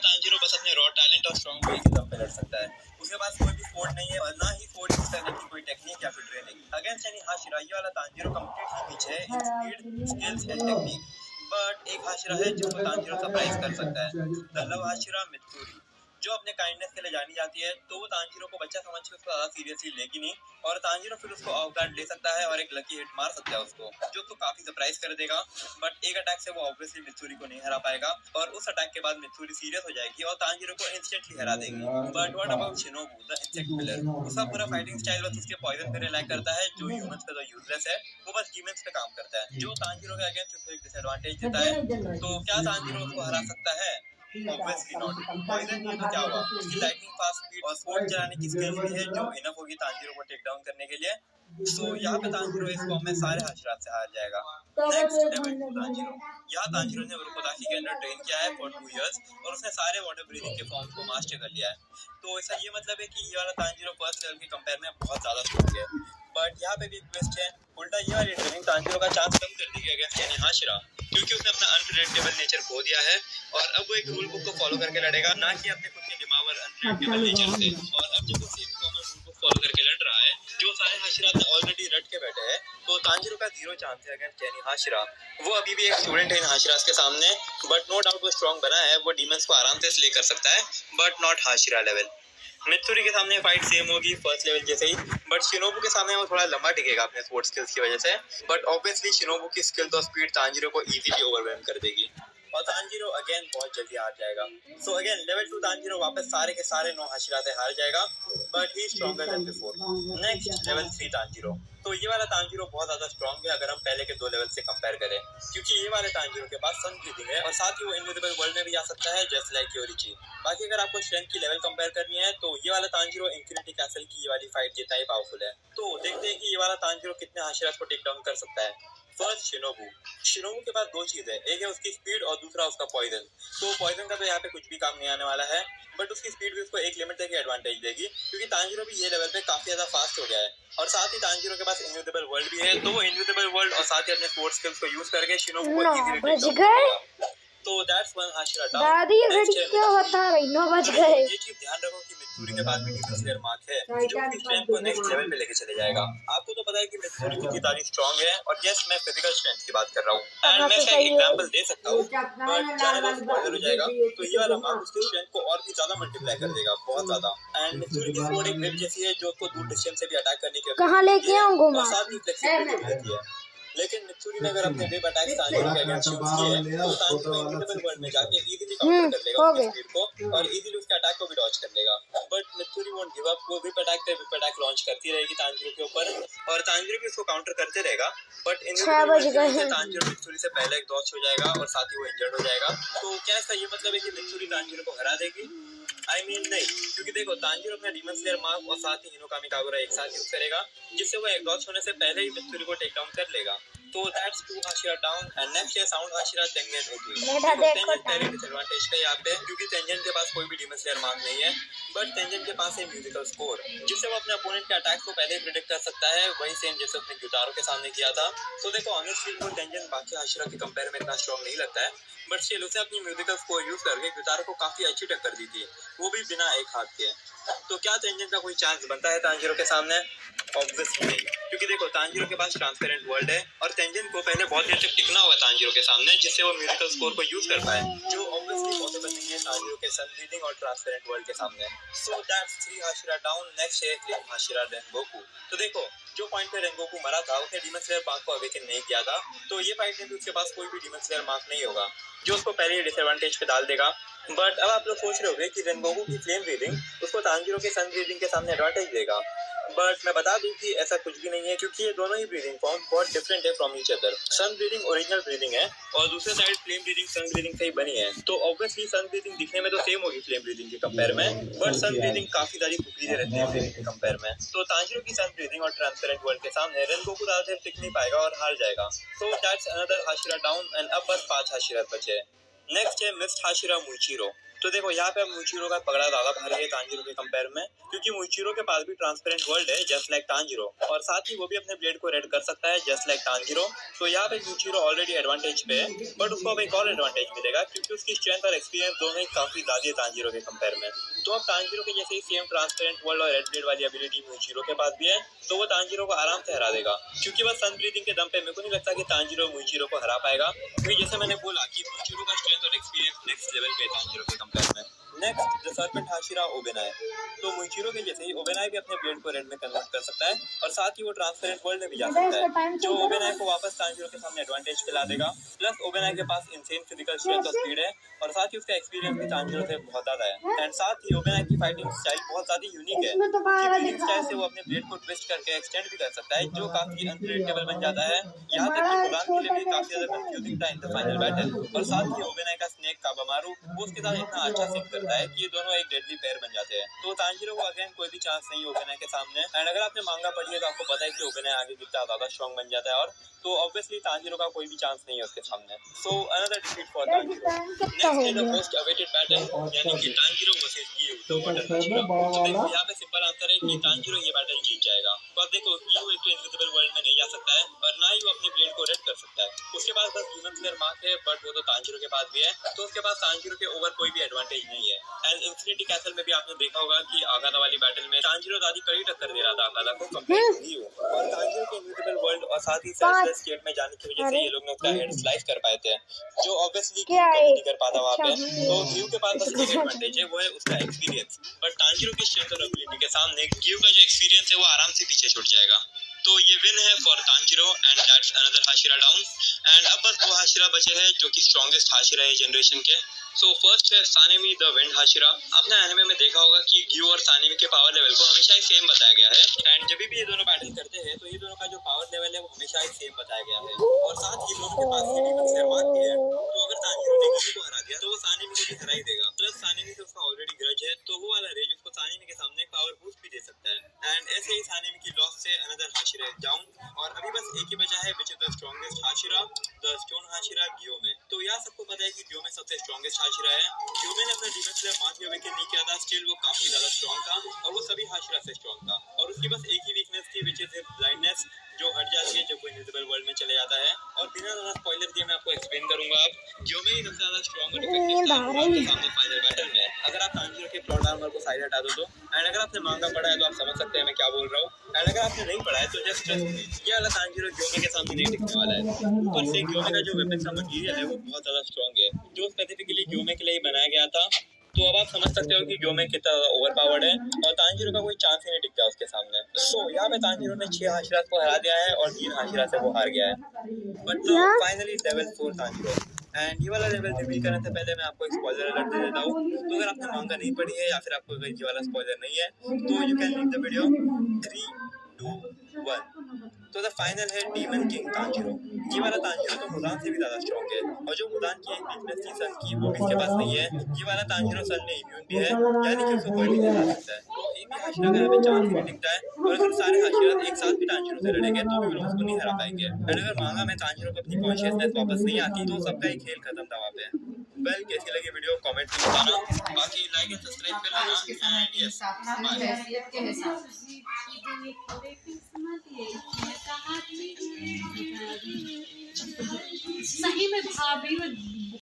Tanjiro बस अपने raw talent और स्ट्रॉन्ग विल के दम पे लड़ सकता है। उसके पास कोई भी फोर्ड नहीं है और ना ही फोर्ड यूज करने की कोई टेक्निक या फिर ट्रेनिंग। अगेंस्ट यानी हाशिरा ये वाला तांजीरो कंप्लीटली पीछे है in speed, skills and technique. But एक हाशिरा है जिसको तांजीरो सरप्राइज कर सकता है, द लव हाशिरा मित्सुरी, जो अपने काइंडनेस के लिए जानी जाती है। तो वो तांजीरो को बच्चा समझ के उसको ज्यादा सीरियसली लेगी नहीं और तांजीरो फिर उसको ऑफ गार्ड ले सकता है और एक लकी हिट मार सकता है उसको, जो उसको काफी सरप्राइज कर देगा। बट एक अटैक से वो ऑब्वियसली मित्सुरी को नहीं हरा पाएगा और उस अटैक के बाद मित्सुरी सीरियस हो जाएगी और तांजीरो को इंस्टेंटली हरा देगी। But what about Shinobu the insect killer? उसका पूरा फाइटिंग स्टाइल बस उसके पॉइजन पे रिलाई करता है, जो ह्यूमंस पे तो यूजलेस है, वो बस डीमंस पे काम करता है, जो तांजीरो के अगेंस्ट उसको एक डिसएडवांटेज देता है। तो क्या तांजीरो उसको हरा सकता है? Obviously not. पॉइजन नहीं तो क्या हुआ? उसकी लाइटनिंग फास्ट स्पीड और स्पोर्ट चलाने की स्किल भी है, जो इनफ होगी तांजीरो को टेक डाउन करने के लिए। तो यहाँ पे तांजीरो इस फॉर्म में सारे हाशिरात से हार जाएगा। Next level 2 Tanjiro. यहाँ तांजीरो ने उरुकोदाकी के अंदर ट्रेन किया है फॉर 2 इयर्स और उसने सारे वाटर ब्रीथिंग के फॉर्म्स को मास्टर कर लिया है। तो ऐसा ये मतलब है कि ये वाला तांजीरो फर्स्ट लेवल के कंपेयर में बहुत ज्यादा स्ट्रॉन्ग है। बट यहाँ पे भी ट्विस्ट है, उल्टा ये वाली ट्रेनिंग तांजीरो का चांस कम कर देगी अगेंस्ट यानी हाशिरा, क्योंकि उसने अपना अनप्रेडिक्टेबल नेचर खो दिया है और अब वो एक रूल बुक को फॉलो करके लड़ेगा, ना कि अपने खुद के दिमाग और अनप्रेडिक्टेबल नेचर से। और अब जब वो same common rule book follow करके लड़ रहा है, जो सारे हाशिरात ने ऑलरेडी रट के बैठे हैं, तो तांजीरो का 0 चांस है अगेंस्ट यानी हाशिरा। वो अभी भी एक स्टूडेंट है इन हाशिरास के सामने, बट नो डाउट वो स्ट्रॉन्ग बना है, वो डीमंस को आराम से स्ले कर सकता है, but not Hashira level. Mitsuri के सामने फाइट सेम होगी फर्स्ट लेवल जैसे ही, बट शिनोबू के सामने वो थोड़ा लंबा टिकेगा अपने स्पोर्ट्स स्किल्स की वजह से। बट ऑब्वियसली शिनोबू की स्किल तो स्पीड तांजीरो को इजीली ओवरवेलम कर देगी और तांजीरो अगेन बहुत जल्दी हार जाएगा। सो अगेन लेवल 2 तांजीरो वापस सारे के सारे 9 हाशिरा से हार जाएगा, but he stronger than before. Next level 3 Tanjiro. तो ये वाला तांजीरो बहुत ज्यादा स्ट्रॉन्ग है अगर हम पहले के 2 लेवल से कंपेयर करें, क्योंकि ये वाले तांजीरो के पास सन ब्रीथिंग है और साथ ही वो इनविजिबल वर्ल्ड में भी आ सकता है जस्ट लाइक योरिची। बाकी अगर आपको स्ट्रेंथ की लेवल कंपेयर करनी है तो ये वाला तांजीरो इंफिनिटी कैसल की ये वाली फाइट जितना ही पावरफुल है। तो देखते हैं कि ये वाला तांजीरो कितने हाशिरास को टेक डाउन कर सकता है। First Shinobu. शिनोबू के पास 2 चीजें, एक है उसकी स्पीड और दूसरा उसका पॉइजन। तो पॉइजन का तो यहाँ पे कुछ भी काम नहीं आने वाला है, बट उसकी स्पीड भी उसको एक लिमिट तक एडवांटेज देगी, क्योंकि तांजीरो भी ये लेवल पे काफी ज्यादा फास्ट हो गया है और साथ ही तांजीरो के पास इनविजिबल वर्ल्ड भी है, तो वो इनविजिबल वर्ल्ड और साथ ही अपने स्पोर्ट्स स्किल्स को यूज करके शिनोबू को इजीली टेक डाउन करेगा। तो दैट्स वन हाशिरा डाउन। दादी ये क्या होता है? 9 बज गए। ये चीज ध्यान रखो कि मित्सुरी के पास भी डीमन स्लेयर मार्क है, जो उसकी स्ट्रेंथ को नेक्स्ट लेवल पे लेके चले जाएगा। आपको तो पता है कि मित्सुरी कितनी ज्यादा स्ट्रांग है और यस मैं फिजिकल स्ट्रेंथ की बात कर रहा हूँ एंड मैं इसका एग्जांपल दे सकता हूँ, बट ज्यादा स्पॉइलर हो जाएगा तो ये वाला मार्क उसकी स्ट्रेंथ को और भी ज्यादा मल्टीप्लाई कर देगा, बहुत ज्यादा। एंड मित्सुरी की स्वॉर्ड एक वेब जैसी है जो उसको दूर डिस्टेंस से भी अटैक करने की कहां लेके आऊंगा और साथ ही फ्लेक्सिबिलिटी देती है। लेकिन मित्सुरी ने अगर अपने वेब अटैक्स तांजीरो के अगेंस्ट यूज किए तो तांजीरो इनविजिबल वर्ल्ड में जाके इजीली काउंटर कर लेगा उसकी स्पीड को और इजीली उसके अटैक को भी डॉज कर लेगा। But Mitsuri won't give up, वो वेब अटैक पे वेब अटैक लॉन्च करती रहेगी तांजीरो के ऊपर और तांजीरो भी उसको काउंटर करते रहेगा। बट इनविजिबल तांजीरो मित्सुरी से पहले एक डॉज हो जाएगा और साथ ही वो इंजर्ड हो जाएगा। तो क्या इसका ये मतलब है कि मित्सुरी तांजीरो को हरा देगी? आई मीन नहीं, क्योंकि देखो तांजीरो अपना डीमन स्लेयर मार्क और साथ ही हिनोकामी कागुरा एक साथ यूज करेगा, जिससे वो एग्जॉस्ट होने से पहले ही मित्सुरी को टेक डाउन कर लेगा। तो that's 2 Hashira down and next है साउंड हाशिरा तेंजन ओकी। तेंजन पहले डिसएडवांटेज पे यहाँ पे, क्योंकि तेंजन के पास कोई भी डीमन स्लेयर मार्क नहीं है, बट तेंजन के पास है म्यूजिकल स्कोर, जिससे वो अपने अपोनेंट के अटैक को पहले ही प्रेडिक्ट कर सकता है, वही सेम जैसे उसने ग्युटारो के सामने किया था। तो देखो ऑनेस्टली वो तेंजन बाकी हाशिरा के कंपेयर में इतना स्ट्रॉन्ग नहीं लगता है, बट स्टिल उसे अपनी म्यूजिकल स्कोर यूज करके ग्युटारो को काफी अच्छी टक्कर दी थी, वो भी बिना एक हाथ के। तो क्या तेंजन का कोई चांस बनता है तांजीरो के सामने? ऑब्वियसली नहीं, क्योंकि देखो तांजीरो के पास ट्रांसपेरेंट वर्ल्ड है और तेंजन को पहले बहुत देर तक टिकना होगा तांजीरो के सामने, जिससे वो म्यूजिकल स्कोर को यूज कर पाए, जो ऑब्वियसली पॉसिबल नहीं है तांजीरो के सन ब्रीथिंग और ट्रांसपेरेंट वर्ल्ड के सामने। So that's 3 Hashira down. Next है 3 हाशिरा रेनगोकू। तो देखो जो पॉइंट पे रेनगोकू मरा था उसने डीमन स्लेयर मार्क को अवेकन नहीं किया था, तो ये फाइट में भी उसके पास कोई भी डीमन स्लेयर मार्क नहीं होगा, जो उसको पहले ही डिसएडवांटेज पे डाल देगा। बट अब आप लोग सोच रहे होंगे कि रेनगोकू की फ्लेम ब्रीथिंग उसको तांजीरो के सन ब्रीथिंग के सामने एडवांटेज देगा, बट मैं बता दूं कि ऐसा कुछ भी नहीं है, क्योंकि ये दोनों ही ब्रीदिंग फॉर्म बहुत डिफरेंट है from each other. Sun breathing original breathing है और दूसरे side flame breathing sun breathing से ही बनी है, तो ऑब्वियसली सन ब्रीदिंग दिखने में तो सेम होगी फ्लेम ब्रीदिंग के कंपेयर में, बट सन ब्रीदिंग काफी सारी सुपीरियर रहती है ब्रीदिंग के कंपेयर में। तो तांजीरो की सन ब्रीदिंग और ट्रांसपेरेंट वर्ल्ड के सामने रेनगोकू ज्यादा देर टिक नहीं पाएगा और हार जाएगा। So that's another Hashira down and अब बस 5 हाशिरा बचे। नेक्स्ट है मिस्ट हाशिरा मुइचिरो। तो देखो यहाँ पे मुइचिरो का पगड़ा ज्यादा भारी है तांजीरो के कंपेयर में, क्योंकि मुइचिरो के पास भी ट्रांसपेरेंट वर्ल्ड है जस्ट लाइक तांजीरो, और साथ ही वो भी अपने ब्लेड को रेड कर सकता है जस्ट लाइक तांजीरो। तो यहाँ पे मुइचिरो ऑलरेडी एडवांटेज पे है, बट उसको अब एक और एडवांटेज मिलेगा क्योंकि उसकी स्ट्रेंथ और एक्सपीरियंस दोनों ही काफी ज्यादा है तांजीरो के कंपेयर में। तो अब तांजीरो के जैसे ही सेम ट्रांसपेरेंट वर्ल्ड और रेड ब्लेड वाली एबिलिटी मुइचिरो के पास भी है, तो वो तांजीरो को आराम से हरा देगा, क्योंकि बस सन ब्रीथिंग के दम पे मेरे को नहीं लगता कि तांजीरो मुइचिरो को हरा पाएगा, क्योंकि जैसे मैंने बोला कि मुइचिरो का स्ट्रेंथ और एक्सपीरियंस नेक्स्ट लेवल पे तांजीरो के कंपेयर में। Next the serpent Hashira Obanai. तो मुइचिरो के जैसे ही ओबेनाई भी अपने ब्लेड को रेड में कन्वर्ट कर सकता है, और साथ ही वो ट्रांसपेरेंट वर्ल्ड में भी जा सकता है, जो ओबेनाई को वापस तांजीरो के सामने एडवांटेज पे ला देगा। प्लस ओबेनाई के पास इंसेन फिजिकल स्ट्रेंथ और स्पीड है, और साथ ही उसका एक्सपीरियंस भी तांजीरो से बहुत ज्यादा है। एंड साथ ही ओबेनाई की फाइटिंग स्टाइल बहुत ज्यादा यूनिक है, फाइटिंग स्टाइल से वो अपने ब्लेड को ट्विस्ट करके एक्सटेंड भी कर सकता है, जो काफी अनप्रेडिक्टेबल बन जाता है। यहाँ तक कि मुरान के लिए भी काफी ज्यादा कंफ्यूजिंग था इन द फाइनल बैटल। और साथ ही ओबेनाई का स्नेक काबामारू वो उसके साथ इतना अच्छा सिंक करता है कि ये दोनों एक डेडली पेयर बन जाते हैं। तो तांजीरो को अगेन कोई भी चांस नहीं है ओबेनाई के सामने। एंड अगर आपने मांगा पढ़ी है तो आपको पता है कि ओबेनाई आगे कितना ज्यादा स्ट्रॉन्ग बन जाता है, और तो ऑब्वियसली तांजीरो का कोई भी चांस नहीं है उसके सामने। So another defeat for Tanjiro. Next is the most awaited battle, यानी कि तांजीरो वर्सेस गियो द वाटर हाशिरा। तो देखो यहाँ पे सिंपल आंसर है कि तांजीरो ये बैटल जीत जाएगा। पर देखो गियो एक इनविजिबल वर्ल्ड में नहीं जा सकता है, और ना ही वो अपने ब्लेड को रेड कर सकता है। उसके पास बस ह्यूमन स्लेयर मार्क है, बट वो तो तांजीरो के पास भी है, तो उसके पास तांजीरो के ओवर कोई भी एडवांटेज नहीं है। एंड इंफिनिटी कैसल में भी आपने देखा होगा कि आगादा वाली बैटल में तांजीरो दादी कड़ी टक्कर दे रहा था आगादा को कंपेयर टू गियो, और तांजीरो के इनविजिबल वर्ल्ड और साथ ही सेल्फलेस स्टेट में जाने की वजह से ये लोग ने उसका हेड स्लाइस कर पाए थे, जो ऑब्वियसली गियो कभी नहीं कर पाता वहाँ पे। तो गियो के पास बस एक एडवांटेज है, वो है उसका एक्सपीरियंस, बट तांजीरो की स्ट्रेंथ और एबिलिटी के सामने गियो का जो एक्सपीरियंस है वो आराम से पीछे छूट जाएगा। तो ये विन है for Tanjiro, and that's another Hashira down. And अब बस दो हाशिरा बचे हैं जो कि स्ट्रॉन्गेस्ट हाशिरा है जनरेशन के। सो फर्स्ट है सानेमी द विंड हाशिरा। आपने एनिमे में देखा होगा कि गियो और सानेमी के पावर लेवल को हमेशा ही सेम बताया गया है, एंड जब भी ये दोनों बैटल करते हैं तो ये दोनों का जो पावर लेवल है वो हमेशा ही सेम बताया गया है, और साथ ही दोनों के पास मार्क भी है। तो अगर तांजीरो ने गियो को हरा दिया तो वो सानेमी को भी हरा ही देगा। प्लस सानेमी से उसका ऑलरेडी ग्रज है, तो वो वाला रेज उसको सानेमी के सामने पावर बूस्ट भी दे सकता है। एंड ऐसे ही सानेमी की लॉस से अनदर हाशिरा इज डाउन, और अभी बस एक ही बचा है which is the strongest Hashira, the stone Hashira गियो में। तो यहाँ सबको पता है कि गियो में सबसे स्ट्रॉन्गेस्ट हाशिरा है। गियो ने अपना डीमन स्लेयर मार्क अवेकन नहीं किया था, स्टिल वो काफी ज्यादा स्ट्रॉन्ग था, और वो सभी हाशिरा से स्ट्रॉन्ग था, और उसकी बस एक ही वीकनेस थी विच इज ब्लाइंडनेस, जो हट जाती है जब वो इनविजिबल वर्ल्ड में चले जाता है। और बिना ज्यादा स्पॉइलर दिए मैं आपको एक्सप्लेन करूंगा अब गियो में ही सबसे ज्यादा स्ट्रॉन्ग और इफेक्टिव था मुरान के सामने फाइनल बैटल में। अगर आप तांजीरो के प्लॉट आर्मर को साइड हटा दो तो, एंड अगर आपने मांगा पढ़ा है तो आप समझ सकते हैं मैं क्या बोल रहा हूँ, एंड अगर आपने नहीं पढ़ा है तो जस्ट ट्रस्ट मी, ये वाला तांजीरो गियोमे के सामने नहीं टिकने वाला है। ऊपर से गियोमे का जो वेपन का मटेरियल है वो बहुत ज्यादा स्ट्रॉन्ग है, जो स्पेसिफिकली गियोमे के लिए ही बनाया गया था। तो अब आप समझ सकते हो कि गियोमे कितना ओवर पावर्ड है, और तांजीरो का कोई चांस ही नहीं टिकता उसके सामने। सो यहाँ पे तांजीरो ने 6 हाशिरा को हरा दिया है, और 3 हाशिरा से वो हार गया है। But finally level 4 Tanjiro. And ये वाला लेवल रिवील करने से पहले मैं आपको एक स्पॉइलर अलर्ट दे देता हूँ। तो अगर आपने मांगा नहीं पढ़ी है, या फिर आपको अगर ये वाला स्पॉइलर नहीं है, तो you can leave the video. 3, 2, 1। तो द फाइनल है डीमन किंग तांजीरो। ये वाला तांजीरो तो मुरान से भी ज्यादा स्ट्रॉन्ग है, और जो मुरान की एक वीकनेस थी सन की वो भी इसके पास नहीं है। ये वाला तांजीरो सन में इम्यून भी है, यानी कि उसको कोई भी हरा सकता है। तो एक भी हाशिरा का यहाँ पे चांस ही नहीं टिकता है, और अगर सारे हाशिरा एक साथ भी तांजीरो से लड़ेंगे तो भी वो लोग उसको नहीं हरा पाएंगे। एंड अगर मांगा में तांजीरो को अपनी कॉन्शियसनेस वापस नहीं आती तो सबका ही खेल खत्म था वहाँ पे। वेल, कैसी लगी वीडियो कमेंट में बताना, बाकी लाइक एंड सब्सक्राइब कर लेना, एंड यस बाय। सही में भाभी